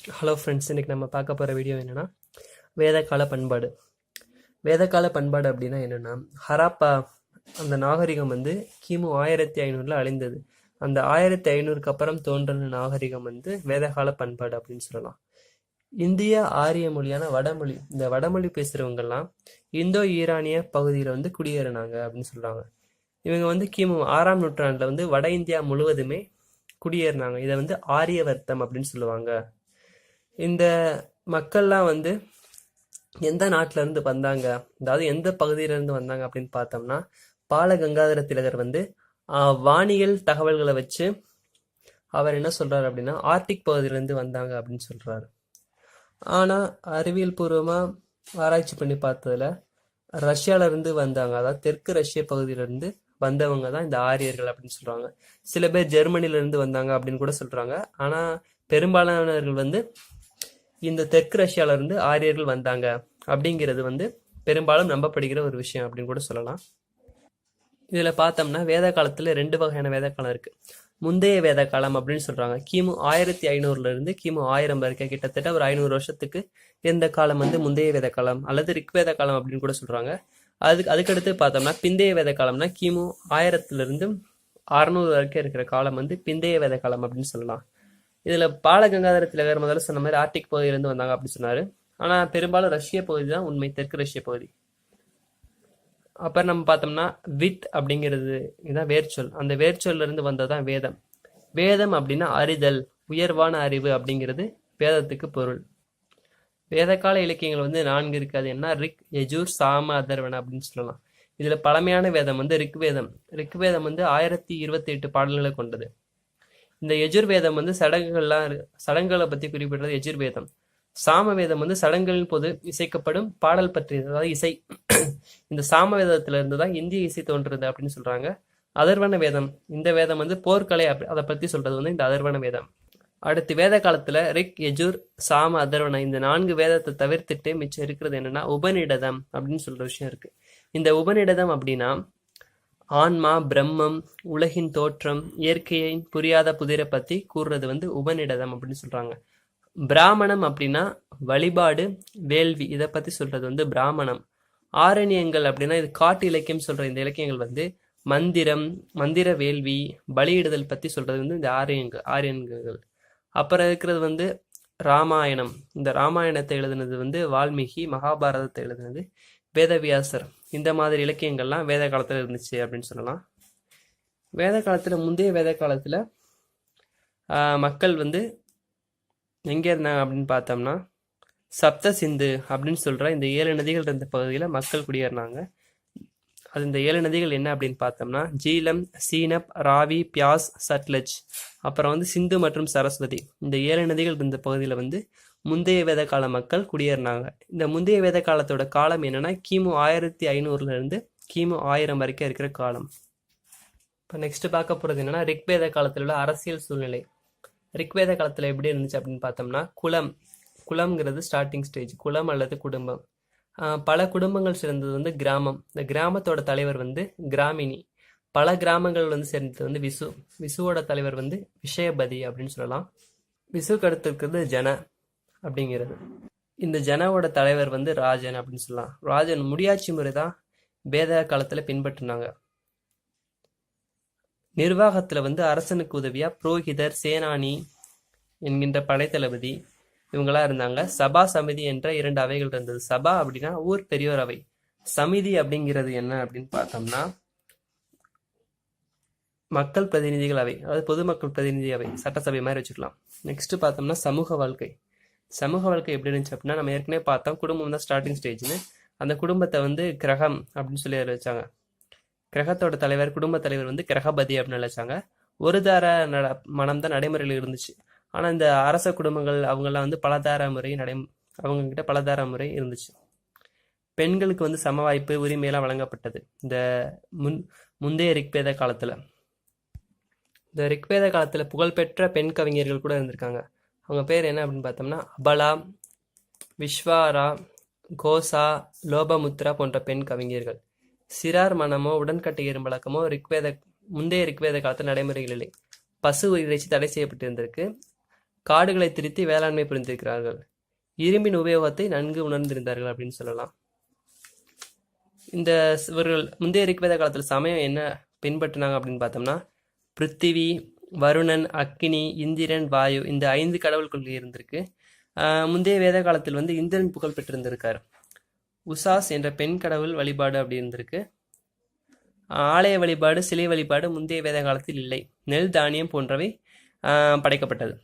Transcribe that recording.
Hello friends, இன்றைக்கி நம்ம பார்க்க போகிற வீடியோ என்னென்னா வேதக்கால பண்பாடு. வேதக்கால பண்பாடு அப்படின்னா என்னென்னா, ஹராப்பா அந்த நாகரிகம் வந்து கிமு 1500 அழிந்தது. அந்த 1500க்கு அப்புறம் தோன்றின நாகரிகம் வந்து வேதகால பண்பாடு அப்படின்னு சொல்லலாம். இந்திய ஆரிய மொழியான வடமொழி, இந்த வடமொழி பேசுகிறவங்கெல்லாம் இந்தோ ஈரானிய பகுதியில் வந்து குடியேறினாங்க அப்படின்னு சொல்கிறாங்க. இவங்க வந்து கிமு 6ஆம் நூற்றாண்டில் வந்து வட இந்தியா முழுவதுமே குடியேறினாங்க. இதை வந்து ஆரியவர்த்தம் அப்படின்னு சொல்லுவாங்க. இந்த மக்கள்லாம் வந்து எந்த நாட்டில இருந்து வந்தாங்க, அதாவது எந்த பகுதியிலிருந்து வந்தாங்க அப்படின்னு பார்த்தோம்னா, பால கங்காதர திலகர் வந்து வானியல் தகவல்களை வச்சு அவர் என்ன சொல்றாரு அப்படின்னா, ஆர்டிக் பகுதியிலிருந்து வந்தாங்க அப்படின்னு சொல்றாரு. ஆனா அறிவியல் பூர்வமா ஆராய்ச்சி பண்ணி பார்த்ததுல ரஷ்யால இருந்து வந்தாங்க, அதாவது தெற்கு ரஷ்ய பகுதியிலிருந்து வந்தவங்க தான் இந்த ஆரியர்கள் அப்படின்னு சொல்றாங்க. சில பேர் ஜெர்மனில இருந்து வந்தாங்க அப்படின்னு கூட சொல்றாங்க. ஆனா பெரும்பாலானவர்கள் வந்து இந்த தெற்கு ரஷ்யால இருந்து ஆரியர்கள் வந்தாங்க அப்படிங்கிறது வந்து பெரும்பாலும் நம்பப்படுகிற ஒரு விஷயம் அப்படின்னு கூட சொல்லலாம். இதுல பார்த்தோம்னா வேத காலத்துல 2 வகையான வேத காலம் இருக்கு. முந்தைய வேத காலம் அப்படின்னு சொல்றாங்க. கிமு 1500 இருந்து கிமு 1000 வரைக்கும் கிட்டத்தட்ட ஒரு 500 வருஷத்துக்கு இருந்த காலம் வந்து முந்தைய வேத காலம் அல்லது ரிக்வேத காலம் அப்படின்னு கூட சொல்றாங்க. அதுக்கடுத்து பார்த்தோம்னா பிந்தைய வேத காலம்னா கிமு 1000 இருந்து 600 வரைக்கும் இருக்கிற காலம் வந்து பிந்தைய வேத காலம் அப்படின்னு சொல்லலாம். இதுல பாலகங்காதர திலகர் முதல்ல சொன்ன மாதிரி ஆர்டிக் பகுதியிலிருந்து வந்தாங்க அப்படின்னு சொன்னாரு. ஆனா பெரும்பாலும் ரஷ்ய பகுதி தான் உண்மை, தெற்கு ரஷ்ய பகுதி. அப்புறம் நம்ம பார்த்தோம்னா வித் அப்படிங்கிறது இதுதான் வேர்ச்சொல். அந்த வேர்ச்சொல்ல இருந்து வந்ததுதான் வேதம். வேதம் அப்படின்னா அறிதல், உயர்வான அறிவு அப்படிங்கிறது வேதத்துக்கு பொருள். வேதகால இலக்கியங்கள் வந்து 4 இருக்காது. என்ன ரிக், யஜூர், சாம, அதர்வன அப்படின்னு சொல்லலாம். இதுல பழமையான வேதம் வந்து ரிக்வேதம். ரிக்வேதம் வந்து 1028 பாடல்களை கொண்டது. இந்த யஜுர்வேதம் வந்து சடங்குகளை பத்தி குறிப்பிடுறது யஜுர்வேதம். சாமவேதம் வந்து சடங்குகளின் போது இசைக்கப்படும் பாடல் பற்றியது, அதாவது இசை. இந்த சாமவேதத்துல இருந்து தான் இந்திய இசை தோன்றுறது அப்படின்னு சொல்றாங்க. அதர்வன வேதம், இந்த வேதம் வந்து போர்க்கலை அதை பத்தி சொல்றது வந்து இந்த அதர்வன வேதம். அடுத்து வேத காலத்துல ரிக், யஜுர், சாம, அதர்வன இந்த 4 வேதத்தை தவிர்த்துட்டு மிச்சம் இருக்கிறது என்னன்னா உபநிடதம் அப்படின்னு சொல்ற விஷயம் இருக்கு. இந்த உபநிடதம் அப்படின்னா ஆன்மா, பிரம்மம், உலகின் தோற்றம், இயற்கையை புரியாத புதிரை பத்தி கூறுறது வந்து உபநிடதம் அப்படின்னு சொல்றாங்க. பிராமணம் அப்படின்னா வழிபாடு, வேள்வி, இதை பத்தி சொல்றது வந்து பிராமணம். ஆரண்யங்கள் அப்படின்னா இது காட்டு இலக்கியம் சொல்ற இந்த இலக்கியங்கள் வந்து மந்திரம், மந்திர வேள்வி, பலியிடுதல் பத்தி சொல்றது வந்து இந்த ஆரியன்கள். அப்புறம் இருக்கிறது வந்து ராமாயணம். இந்த ராமாயணத்தை எழுதுனது வந்து வால்மீகி, மகாபாரதத்தை எழுதுனது வேதவியாசர். இந்த மாதிரி இலக்கியங்கள்லாம் வேத காலத்துல இருந்துச்சு அப்படின்னு சொல்லலாம். வேத காலத்துல, முந்தைய வேத காலத்துல மக்கள் வந்து எங்க இருந்தாங்க அப்படின்னு பார்த்தோம்னா, சப்த சிந்து அப்படின்னு சொல்ற இந்த 7 நதிகள் இருந்த பகுதியில மக்கள் குடியேறினாங்க. அது இந்த 7 நதிகள் என்ன அப்படின்னு பார்த்தோம்னா ஜீலம், சீனப், ராவி, பியாஸ், சட்லஜ், அப்புறம் வந்து சிந்து மற்றும் சரஸ்வதி. இந்த 7 நதிகள் இருந்த பகுதியில வந்து முந்தைய வேத கால மக்கள் குடியேறினாங்க. இந்த முந்தைய வேத காலத்தோட காலம் என்னன்னா கிமு 1500 இருந்து கிமு 1000 வரைக்கும் இருக்கிற காலம். இப்போ நெக்ஸ்ட் பார்க்க போறது என்னன்னா ரிக்வேத காலத்தில் உள்ள அரசியல் சூழ்நிலை. ரிக்வேத காலத்துல எப்படி இருந்துச்சு அப்படின்னு பார்த்தோம்னா குலம்ங்கிறது ஸ்டார்டிங் ஸ்டேஜ், குலம் அல்லது குடும்பம். பல குடும்பங்கள் சேர்ந்தது வந்து கிராமம். இந்த கிராமத்தோட தலைவர் வந்து கிராமினி. பல கிராமங்கள் வந்து சேர்ந்தது வந்து விசு. விசுவோட தலைவர் வந்து விஷயபதி அப்படின்னு சொல்லலாம். விசுக்கு அடுத்து இருக்கிறது ஜன அப்படிங்கிறது. இந்த ஜனவோட தலைவர் வந்து ராஜன் அப்படின்னு சொல்லலாம். ராஜன் முடியாட்சி முறை தான் வேத காலத்துல பின்பற்றினாங்க. நிர்வாகத்துல வந்து அரசனுக்கு உதவியா புரோகிதர், சேனானி என்கின்ற படைத்தளபதி இவங்களா இருந்தாங்க. சபா, சமிதி என்ற 2 அவைகள் இருந்தது. சபா அப்படின்னா ஊர் பெரியோர் அவை. சமிதி அப்படிங்கிறது என்ன அப்படின்னு பார்த்தோம்னா மக்கள் பிரதிநிதிகள் அவை, அதாவது பொதுமக்கள் பிரதிநிதி அவை, சட்டசபை மாதிரி வச்சுக்கலாம். நெக்ஸ்ட் பார்த்தோம்னா சமூக வாழ்க்கை. சமூக வாழ்க்கை எப்படி இருந்துச்சு அப்படின்னா நம்ம ஏற்கனவே பார்த்தோம் குடும்பம் தான் ஸ்டார்டிங் ஸ்டேஜ்னு. அந்த குடும்பத்தை வந்து கிரகம் அப்படின்னு சொல்லி வச்சாங்க. கிரகத்தோட தலைவர், குடும்ப தலைவர் வந்து கிரகபதி அப்படின்னு நினைச்சாங்க. ஒரு தார மனம் தான் நடைமுறையில் இருந்துச்சு. ஆனா இந்த அரச குடும்பங்கள் அவங்கெல்லாம் வந்து பலதார முறை அவங்க கிட்ட பலதார முறை இருந்துச்சு. பெண்களுக்கு வந்து சம வாய்ப்பு, உரிமையெல்லாம் வழங்கப்பட்டது இந்த முந்தைய ரிக்வேத காலத்துல. இந்த ரிக்வேத காலத்துல புகழ்பெற்ற பெண் கவிஞர்கள் கூட இருந்திருக்காங்க. அவங்க பேர் என்ன அப்படின்னு பார்த்தோம்னா அபலா, விஸ்வாரா, கோசா, லோபமுத்ரா போன்ற பெண் கவிஞர்கள். சிறார் மனமோ உடன்கட்டை பழக்கமோ முந்தைய ரிக்வேத காலத்தில் நடைமுறைகள் இல்லை. பசு இறைச்சி தடை செய்யப்பட்டிருந்திருக்கு. காடுகளை திருத்தி வேளாண்மை புரிந்திருக்கிறார்கள். இரும்பின் உபயோகத்தை நன்கு உணர்ந்திருந்தார்கள் அப்படின்னு சொல்லலாம். இந்த இவர்கள் முந்தைய ரிக்வேத காலத்தில் சமயம் என்ன பின்பற்றினாங்க அப்படின்னு பார்த்தோம்னா, பிருத்திவி, வருணன், அக்கினி, இந்திரன், வாயு இந்த 5 கடவுள் கொள்கை இருந்திருக்கு. முந்தைய வேத காலத்தில் வந்து இந்திரன் புகழ் பெற்றிருந்திருக்கார். உசாஸ் என்ற பெண் கடவுள் வழிபாடு அப்படி இருந்திருக்கு. ஆலய வழிபாடு, சிலை வழிபாடு முந்தைய வேத காலத்தில் இல்லை. நெல், தானியம் போன்றவை படைக்கப்பட்டது.